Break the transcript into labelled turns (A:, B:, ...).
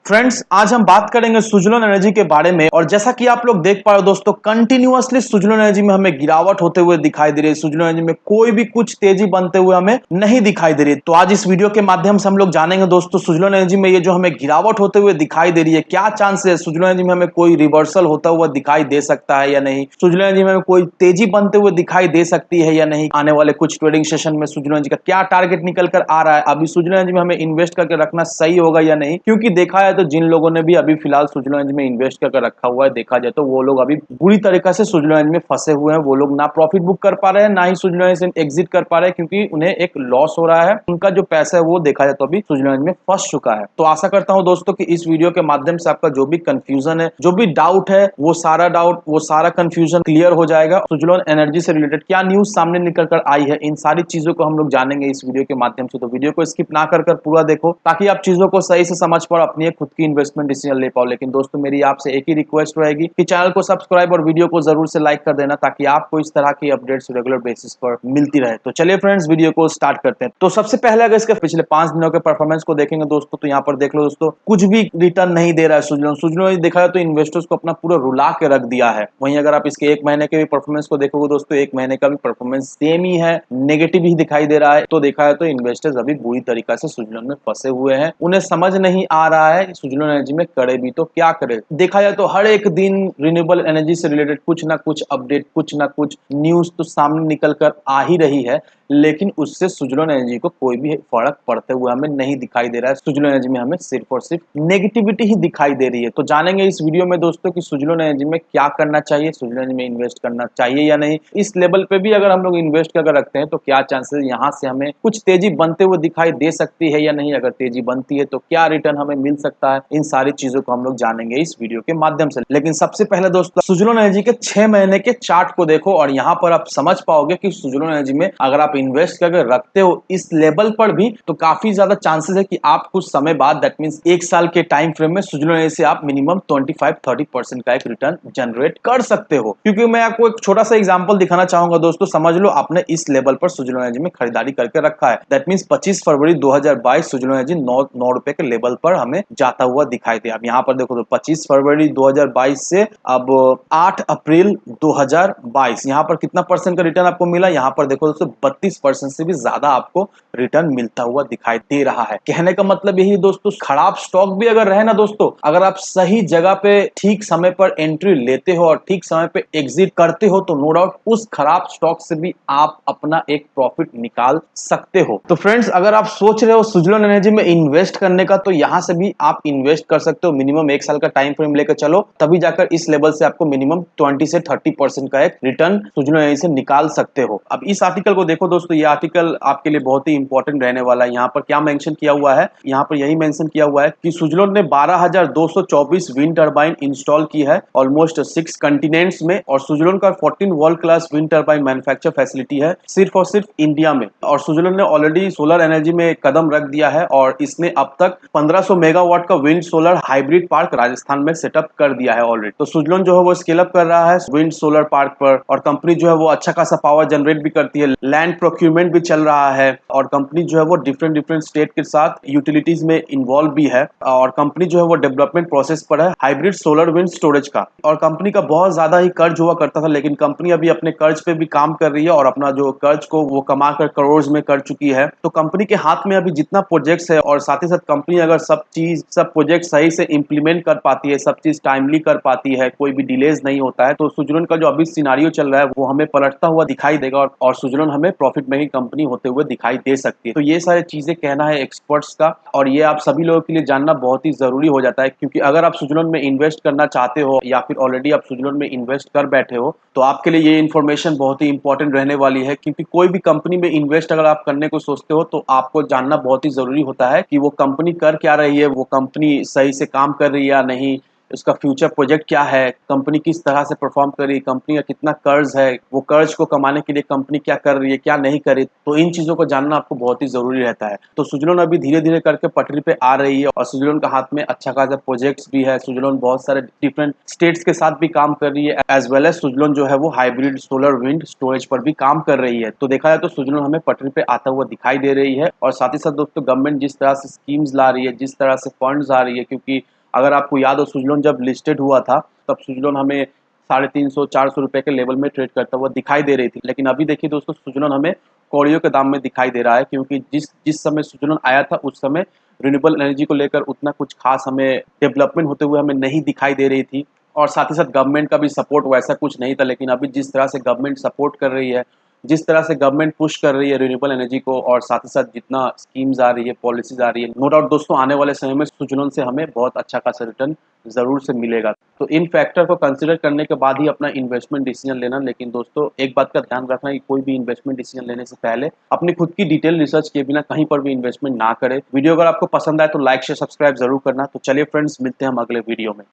A: Friends, आज हम बात करेंगे सुजलोन एनर्जी के बारे में। और जैसा कि आप लोग देख पा रहे हो दोस्तों, कंटिन्यूअसली सुजलोन एनर्जी में हमें गिरावट होते हुए दिखाई दे रही है। सुजलोन एनर्जी में कोई भी कुछ तेजी बनते हुए हमें नहीं दिखाई दे रही है। तो आज इस वीडियो के माध्यम से हम लोग जानेंगे दोस्तों, सुजलोन एनर्जी में ये जो हमें गिरावट होते हुए दिखाई दे रही है, क्या चांस है सुजलोन एनर्जी में हमें कोई रिवर्सल होता हुआ दिखाई दे सकता है या नहीं, सुजलोन एनर्जी में हमें कोई तेजी बनते हुए दिखाई दे सकती है या नहीं। आने वाले कुछ ट्रेडिंग सेशन में सुजलोन एनर्जी का क्या टारगेट निकल कर आ रहा है, अभी सुजलोन एनर्जी में हमें इन्वेस्ट करके रखना सही होगा या नहीं। क्योंकि देखा है तो जिन लोगों ने भी अभी फिलहाल सुजलोन एनर्जी में इन्वेस्ट करके रखा हुआ है, देखा जाए तो वो लोग अभी बुरी तरीके से सुजलोन एनर्जी में फंसे हुए हैं। वो लोग ना प्रॉफिट बुक कर पा रहे हैं, ना ही सुजलोन एनर्जी से एग्जिट कर पा रहे हैं, क्योंकि उन्हें एक लॉस हो रहा है। उनका जो पैसा है वो देखा जाए तो अभी सुजलोन एनर्जी में फंस चुका है। तो आशा करता हूं दोस्तों कि इस वीडियो के माध्यम से आपका जो भी कंफ्यूजन है, जो भी डाउट है, वो सारा कंफ्यूजन क्लियर हो जाएगा। सुजलोन एनर्जी से रिलेटेड क्या न्यूज सामने निकल कर आई है, इन सारी चीजों को हम लोग जानेंगे इस वीडियो के माध्यम से। तो वीडियो को स्किप ना कर पूरा देखो, ताकि आप चीजों को सही से समझ पाओ, अपनी खुद की इन्वेस्टमेंट डिसीजन ले पाओ। लेकिन दोस्तों, मेरी आपसे एक ही रिक्वेस्ट रहेगी कि चैनल को सब्सक्राइब और वीडियो को जरूर से लाइक कर देना, ताकि आपको इस तरह की अपडेट्स रेगुलर बेसिस पर मिलती रहे। तो चलिए फ्रेंड्स, वीडियो को स्टार्ट करते हैं। तो सबसे पहले अगर इसके पिछले 5 दिनों के परफॉर्मेंस को देखेंगे दोस्तों, तो यहाँ पर देख लो दोस्तों, कुछ भी रिटर्न नहीं दे रहा है सुजलोन देखा जाए तो इन्वेस्टर्स को अपना पूरा रुला के रख दिया है। वहीं अगर आप इसके 1 महीने के भी परफॉर्मेंस को देखोगे दोस्तों, 1 महीने का भी परफॉर्मेंस सेम ही है, नेगेटिव ही दिखाई दे रहा है। तो देखा है तो इन्वेस्टर्स अभी बुरी तरीके से सुजलोन में फंसे हुए हैं। उन्हें समझ नहीं आ रहा है सुजलोन एनर्जी में करे भी तो क्या करे। देखा जाए तो हर एक दिन रिन्यूएबल एनर्जी से रिलेटेड कुछ ना कुछ अपडेट, कुछ ना कुछ न्यूज तो सामने निकल कर आ ही रही है, लेकिन उससे सुजलोन एनर्जी को कोई भी फर्क पड़ते हुए हमें नहीं दिखाई दे रहा है। सुजलोन एनर्जी में हमें सिर्फ और सिर्फ नेगेटिविटी ही दिखाई दे रही है। तो जानेंगे इस वीडियो में दोस्तों कि सुजलोन एनर्जी में क्या करना चाहिए, सुजलोन एनर्जी में इन्वेस्ट करना चाहिए या नहीं। इस लेवल पे भी अगर हम लोग इन्वेस्ट करके रखते हैं तो क्या चांसेस यहाँ से हमें कुछ तेजी बनते हुए दिखाई दे सकती है या नहीं। अगर तेजी बनती है तो क्या रिटर्न हमें मिल सकता है, इन सारी चीजों को हम लोग जानेंगे इस वीडियो के माध्यम से। लेकिन सबसे पहले दोस्तों, सुजलोन एनर्जी के 6 महीने के चार्ट को देखो, और यहाँ पर आप समझ पाओगे कि सुजलोन एनर्जी में अगर आप इन्वेस्ट करके रखते हो इस लेवल पर भी, तो काफी ज्यादा चांसेस है कि आप कुछ समय बाद, दैट मींस 1 साल के टाइम फ्रेम में सुजलोन एनर्जी से आप मिनिमम 25-30% का एक रिटर्न जनरेट कर सकते हो। क्योंकि मैं आपको एक छोटा सा एग्जांपल दिखाना चाहूंगा दोस्तों। समझ लो आपने इस लेवल पर सुजलोन एनर्जी में खरीदारी करके रखा है, that means 25 February 2022 Suzlon energy 9 रुपए के लेवल पर हमें जाता हुआ दिखाई दे। अब यहाँ पर देखो तो 25 फरवरी 2022 से अब 8 अप्रैल 2022, यहाँ पर कितना परसेंट का रिटर्न आपको मिला। यहाँ पर देखो दोस्तों 32% से भी ज्यादा आपको रिटर्न मिलता हुआ दिखाई दे रहा है। कहने का मतलब यही दोस्तों, खराब स्टॉक भी अगर रहे ना दोस्तों, अगर आप सही जगह पे ठीक समय पर एंट्री लेते हो और ठीक समय पे एग्जिट करते हो, तो नो डाउट उस खराब स्टॉक से भी आप अपना एक प्रॉफिट निकाल सकते हो। तो फ्रेंड्स, अगर आप सोच रहे हो सुजलोन एनर्जी में इन्वेस्ट करने का, तो यहां से भी आप इन्वेस्ट कर सकते हो। मिनिमम 1 साल का टाइम फ्रेम लेकर चलो, तभी जाकर इस लेवल से आपको मिनिमम 20 से 30% का एक रिटर्न सुजलोन एनर्जी से निकाल सकते हो। अब इस आर्टिकल को देखो दोस्तों, ये आर्टिकल आपके लिए बहुत ही इंपॉर्टेंट रहने वाला है। यहाँ पर क्या मेंशन किया हुआ है, यहाँ पर यही मेंशन किया हुआ है कि सुजलोन ने 12,224 विंड टर्बाइन इंस्टॉल की है ऑलमोस्ट 6 कंटिनेंट्स में, और सुजलोन का 14 world class wind turbine manufacture facility है सिर्फ और सिर्फ इंडिया में। और सुजलोन ने ऑलरेडी सोलर एनर्जी में कदम रख दिया है, और इसने अब तक 1500 मेगावाट का wind solar hybrid park Rajasthan में सेटअप कर दिया है ऑलरेडी। तो सुजलोन जो है वो स्केल अप कर रहा है विंड सोलर पार्क पर, और कंपनी जो है वो अच्छा खासा पावर जनरेट भी करती है। लैंड प्रोक्यूरमेंट भी चल रहा है, और कंपनी जो है वो डिफरेंट स्टेट के साथ यूटिलिटीज में इन्वॉल्व भी है, और कंपनी जो है वो डेवलपमेंट प्रोसेस पर है हाइब्रिड सोलर विंड स्टोरेज का। और कंपनी का बहुत ज्यादा ही कर्ज हुआ करता था, लेकिन कंपनी अभी अपने कर्ज पे भी काम कर रही है, और अपना जो कर्ज को वो कमा कर करोड़ में कर चुकी है। तो कंपनी के हाथ में अभी जितना प्रोजेक्ट्स है, और साथ ही साथ कंपनी अगर सब प्रोजेक्ट सही से इंप्लीमेंट कर पाती है, सब चीज टाइमली कर पाती है, कोई भी डिलेज नहीं होता है, तो सुजलोन का जो अभी सिनारियो चल रहा है वो हमें पलटता हुआ दिखाई देगा, और सुजलोन हमें प्रॉफिट मेकिंग कंपनी होते हुए दिखाई दे सकती है। तो ये सारी चीजें कहना है एक्सपर्ट्स का, और ये आप सभी लोगों के लिए जानना बहुत ही जरूरी हो जाता है। क्योंकि अगर आप सुजलोन में इन्वेस्ट करना चाहते हो, या फिर ऑलरेडी आप सुजलोन में इन्वेस्ट कर बैठे हो, तो आपके लिए ये इन्फॉर्मेशन बहुत ही इंपॉर्टेंट रहने वाली है। क्योंकि कोई भी कंपनी में इन्वेस्ट अगर आप करने को सोचते हो, तो आपको जानना बहुत ही जरूरी होता है कि वो कंपनी कर क्या रही है, वो कंपनी सही से काम कर रही है या नहीं, उसका फ्यूचर प्रोजेक्ट क्या है, कंपनी किस तरह से परफॉर्म कर रही है, कंपनी का कितना कर्ज है, वो कर्ज को कमाने के लिए कंपनी क्या कर रही है, क्या नहीं कर रही, तो इन चीजों को जानना आपको बहुत ही जरूरी रहता है। तो सुजलोन अभी धीरे धीरे करके पटरी पे आ रही है और सुजलोन का हाथ में अच्छा खासा प्रोजेक्ट्स भी है। सुजलोन बहुत सारे डिफरेंट स्टेट्स के साथ भी काम कर रही है, एज वेल एज सुजलोन जो है वो हाइब्रिड सोलर विंड स्टोरेज पर भी काम कर रही है। तो देखा जाए तो सुजलोन हमें पटरी पे आता हुआ दिखाई दे रही है। और साथ ही साथ दोस्तों गवर्नमेंट जिस तरह से स्कीम्स ला रही है, जिस तरह से फंड्स आ रही है, क्योंकि अगर आपको याद हो सुजलोन जब लिस्टेड हुआ था तब सुजलोन हमें 350-400 रुपए के लेवल में ट्रेड करता हुआ दिखाई दे रही थी। लेकिन अभी देखिए दोस्तों सुजलोन हमें कौड़ियों के दाम में दिखाई दे रहा है, क्योंकि जिस जिस समय सुजलोन आया था उस समय रिन्यूएबल एनर्जी को लेकर उतना कुछ खास हमें डेवलपमेंट होते हुए हमें नहीं दिखाई दे रही थी। और साथ ही साथ गवर्नमेंट का भी सपोर्ट वैसा कुछ नहीं था। लेकिन अभी जिस तरह से गवर्नमेंट सपोर्ट कर रही है, जिस तरह से गवर्नमेंट पुश कर रही है रिन्यूएबल एनर्जी को, और साथ ही साथ जितना स्कीम्स आ रही है, पॉलिसीज आ रही है, नो डाउट दोस्तों आने वाले समय में सुजलोन से हमें बहुत अच्छा खासा रिटर्न जरूर से मिलेगा। तो इन फैक्टर को कंसिडर करने के बाद ही अपना इन्वेस्टमेंट डिसीजन लेना। लेकिन दोस्तों एक बात का ध्यान रखना कि कोई भी इन्वेस्टमेंट डिसीजन लेने से पहले अपनी खुद की डिटेल रिसर्च किए बिना कहीं पर भी इन्वेस्टमेंट ना करें। वीडियो अगर आपको पसंद आए तो लाइक शेयर सब्सक्राइब जरूर करना। तो चलिए फ्रेंड्स, मिलते हैं हम अगले वीडियो में।